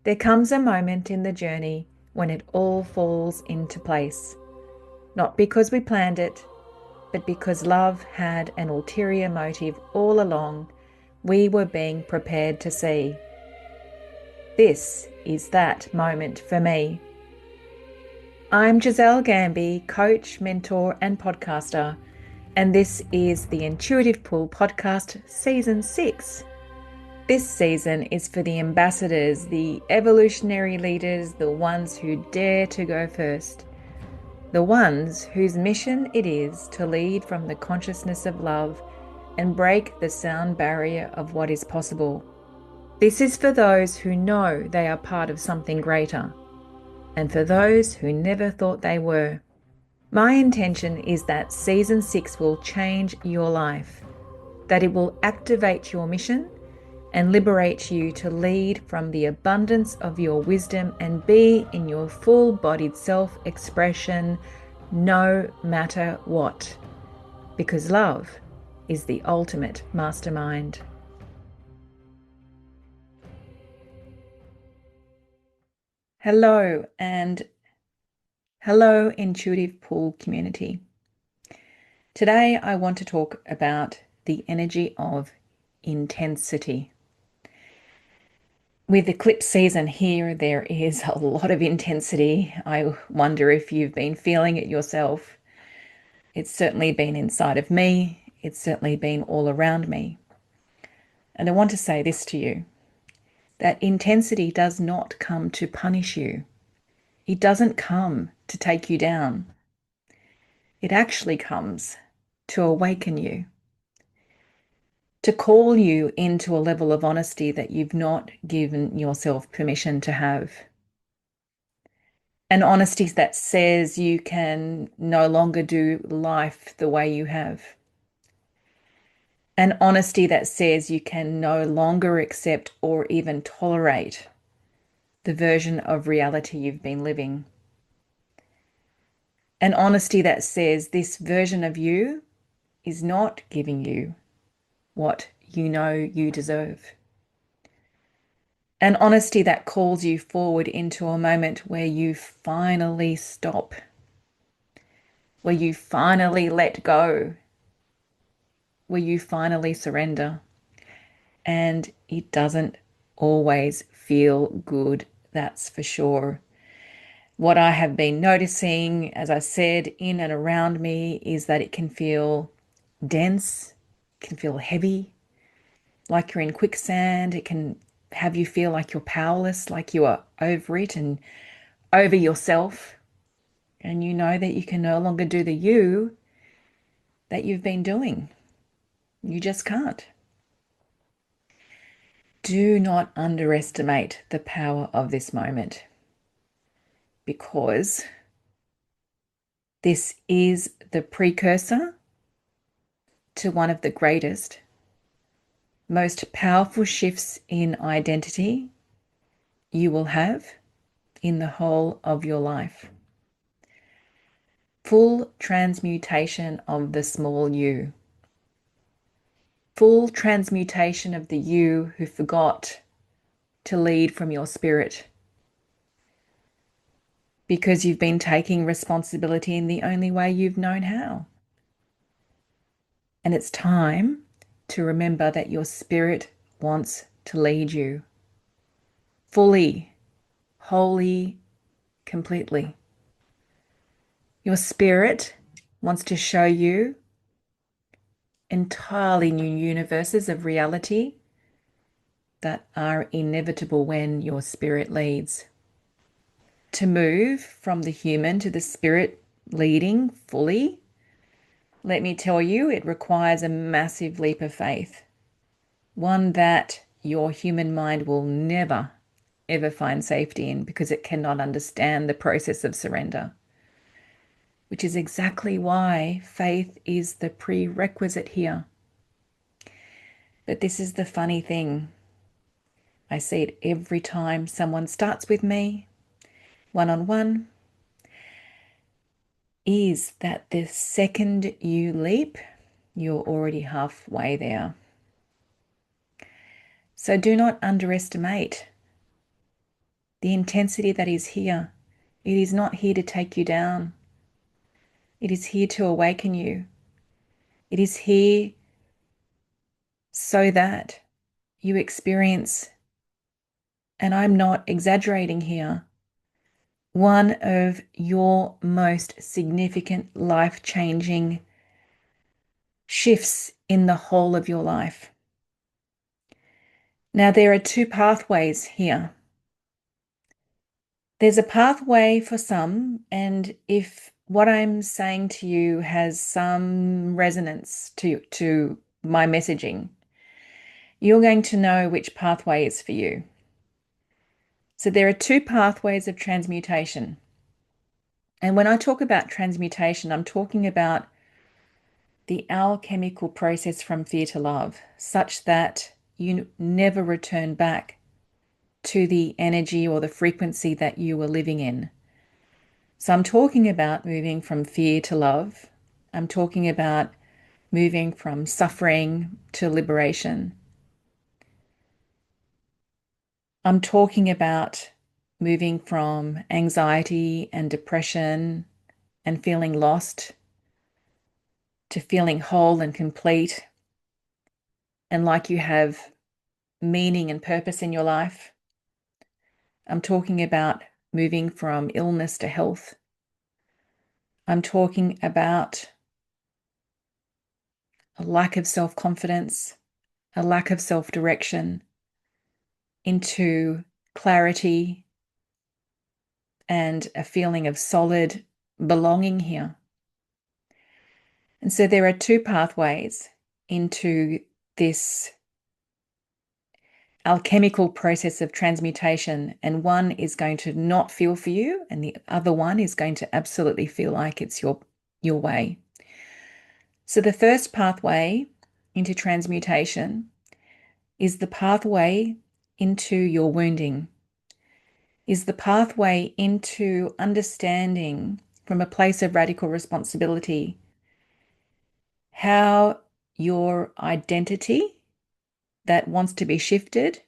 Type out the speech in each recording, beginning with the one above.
There comes a moment in the journey when it all falls into place, not because we planned it, but because love had an ulterior motive all along we were being prepared to see. This is that moment for me. I'm Gisele Gamby, coach, mentor, and podcaster, and this is the Intuitive Pull Podcast Season 6. This season is for the ambassadors, the evolutionary leaders, the ones who dare to go first, the ones whose mission it is to lead from the consciousness of love and break the sound barrier of what is possible. This is for those who know they are part of something greater, and for those who never thought they were. My intention is that Season 6 will change your life, that it will activate your mission and liberate you to lead from the abundance of your wisdom and be in your full-bodied self-expression no matter what, because love is the ultimate mastermind. Hello, and hello, Intuitive Pull community. Today I want to talk about the energy of intensity. With eclipse season here, there is a lot of intensity. I wonder if you've been feeling it yourself. It's certainly been inside of me. It's certainly been all around me. And I want to say this to you, that intensity does not come to punish you. It doesn't come to take you down. It actually comes to awaken you, to call you into a level of honesty that you've not given yourself permission to have. An honesty that says you can no longer do life the way you have. An honesty that says you can no longer accept or even tolerate the version of reality you've been living. An honesty that says this version of you is not giving you what you know you deserve. An honesty that calls you forward into a moment where you finally stop, where you finally let go, where you finally surrender. And it doesn't always feel good, that's for sure. What I have been noticing, as I said, in and around me, is that it can feel dense, it can feel heavy, like you're in quicksand. It can have you feel like you're powerless, like you are over it and over yourself. And you know that you can no longer do the you that you've been doing. You just can't. Do not underestimate the power of this moment, because this is the precursor to one of the greatest, most powerful shifts in identity you will have in the whole of your life. Full transmutation of the small you. Full transmutation of the you who forgot to lead from your spirit, because you've been taking responsibility in the only way you've known how. And it's time to remember that your spirit wants to lead you fully, wholly, completely. Your spirit wants to show you entirely new universes of reality that are inevitable when your spirit leads. To move from the human to the spirit leading fully, let me tell you, it requires a massive leap of faith, one that your human mind will never, ever find safety in, because it cannot understand the process of surrender, which is exactly why faith is the prerequisite here. But this is the funny thing. I see it every time someone starts with me, one-on-one, is that the second you leap, you're already halfway there. So do not underestimate the intensity that is here. It is not here to take you down. It is here to awaken you. It is here so that you experience, and I'm not exaggerating here, one of your most significant life-changing shifts in the whole of your life. Now, there are two pathways here. There's a pathway for some, and if what I'm saying to you has some resonance to my messaging, you're going to know which pathway is for you. So there are two pathways of transmutation. And when I talk about transmutation, I'm talking about the alchemical process from fear to love, such that you never return back to the energy or the frequency that you were living in. So I'm talking about moving from fear to love. I'm talking about moving from suffering to liberation. I'm talking about moving from anxiety and depression and feeling lost to feeling whole and complete and like you have meaning and purpose in your life. I'm talking about moving from illness to health. I'm talking about a lack of self-confidence, a lack of self-direction into clarity and a feeling of solid belonging here. And so there are two pathways into this alchemical process of transmutation, and one is going to not feel for you, and the other one is going to absolutely feel like it's your way. So the first pathway into transmutation is the pathway into your wounding, is the pathway into understanding from a place of radical responsibility how your identity that wants to be shifted,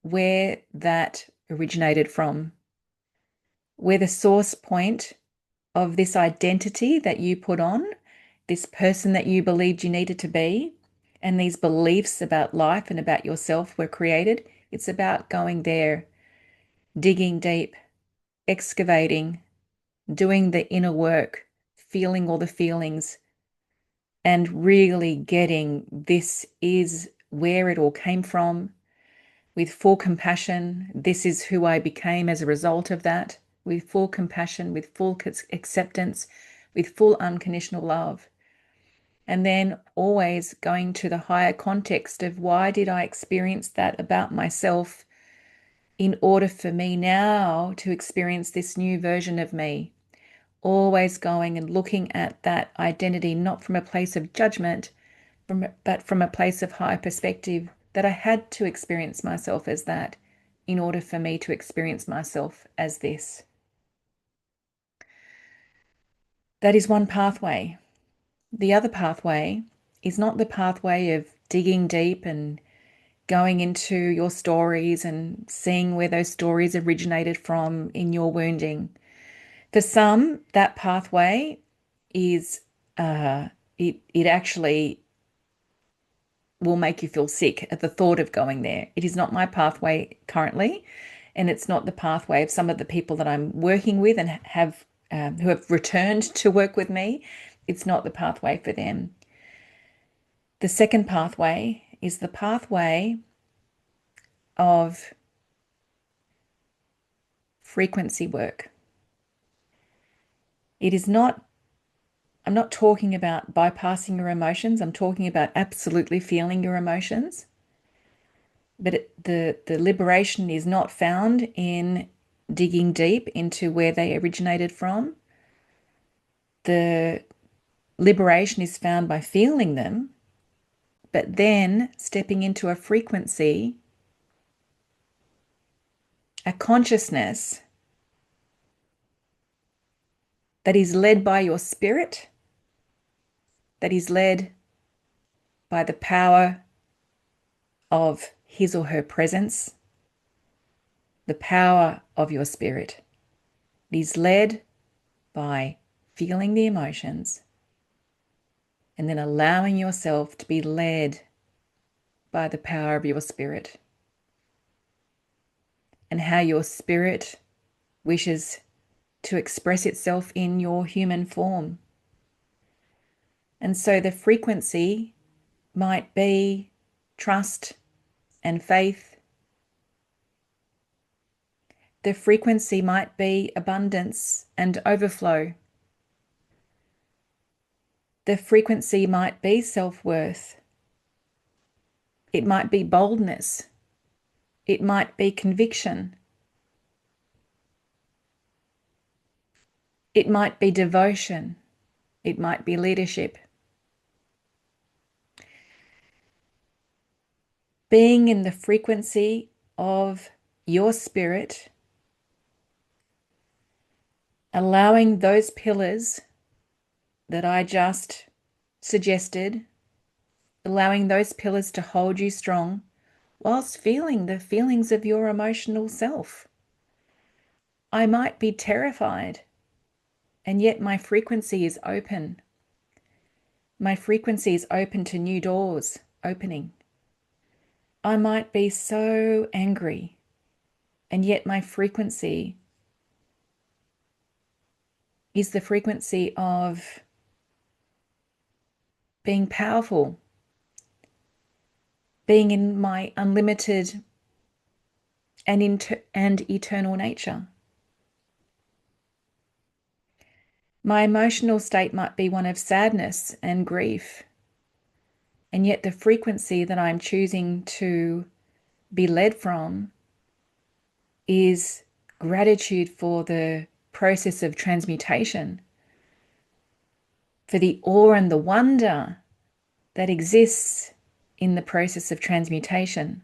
where that originated from, where the source point of this identity that you put on, this person that you believed you needed to be, and these beliefs about life and about yourself were created. It's about going there, digging deep, excavating, doing the inner work, feeling all the feelings, and really getting this is where it all came from with full compassion. This is who I became as a result of that, with full compassion, with full acceptance, with full unconditional love. And then always going to the higher context of why did I experience that about myself in order for me now to experience this new version of me. Always going and looking at that identity, not from a place of judgment, but from a place of higher perspective, that I had to experience myself as that in order for me to experience myself as this. That is one pathway. The other pathway is not the pathway of digging deep and going into your stories and seeing where those stories originated from in your wounding. For some, that pathway is it actually will make you feel sick at the thought of going there. It is not my pathway currently, and it's not the pathway of some of the people that I'm working with and have who have returned to work with me. It's not the pathway for them. The second pathway is the pathway of frequency work. It is not, I'm not talking about bypassing your emotions. I'm talking about absolutely feeling your emotions. But the liberation is not found in digging deep into where they originated from. The liberation is found by feeling them, but then stepping into a frequency, a consciousness that is led by your spirit, that is led by the power of his or her presence, the power of your spirit. It is led by feeling the emotions and then allowing yourself to be led by the power of your spirit and how your spirit wishes to express itself in your human form. And so the frequency might be trust and faith. The frequency might be abundance and overflow. The frequency might be self-worth. It might be boldness. It might be conviction. It might be devotion. It might be leadership. Being in the frequency of your spirit, allowing those pillars that I just suggested, allowing those pillars to hold you strong whilst feeling the feelings of your emotional self. I might be terrified, and yet my frequency is open. My frequency is open to new doors opening. I might be so angry, and yet my frequency is the frequency of being powerful, being in my unlimited and eternal nature. My emotional state might be one of sadness and grief, and yet the frequency that I'm choosing to be led from is gratitude for the process of transmutation, for the awe and the wonder that exists in the process of transmutation.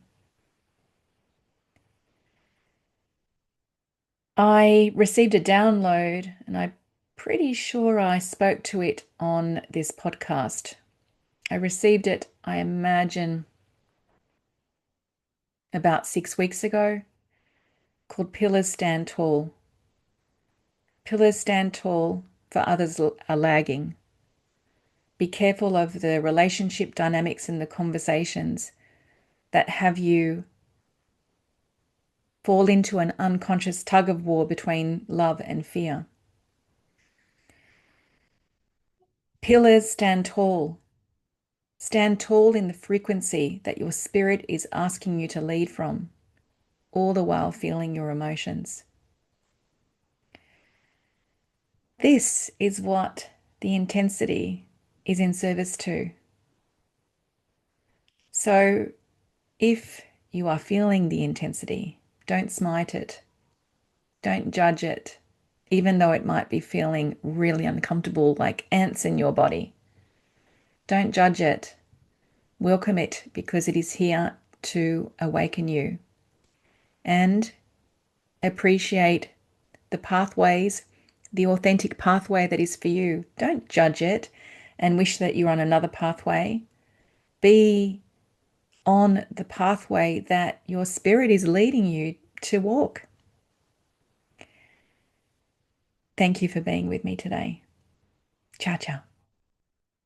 I received a download, and I'm pretty sure I spoke to it on this podcast. I received it, I imagine, about 6 weeks ago, called Pillars Stand Tall. Pillars stand tall, for others are lagging. Be careful of the relationship dynamics and the conversations that have you fall into an unconscious tug of war between love and fear. Pillars stand tall. Stand tall in the frequency that your spirit is asking you to lead from, all the while feeling your emotions. This is what the intensity is in service to. So if you are feeling the intensity, don't smite it. Don't judge it, even though it might be feeling really uncomfortable, like ants in your body. Don't judge it. Welcome it, because it is here to awaken you. And appreciate the pathways, the authentic pathway that is for you. Don't judge it and wish that you're on another pathway. Be on the pathway that your spirit is leading you to walk. Thank you for being with me today. Ciao, ciao.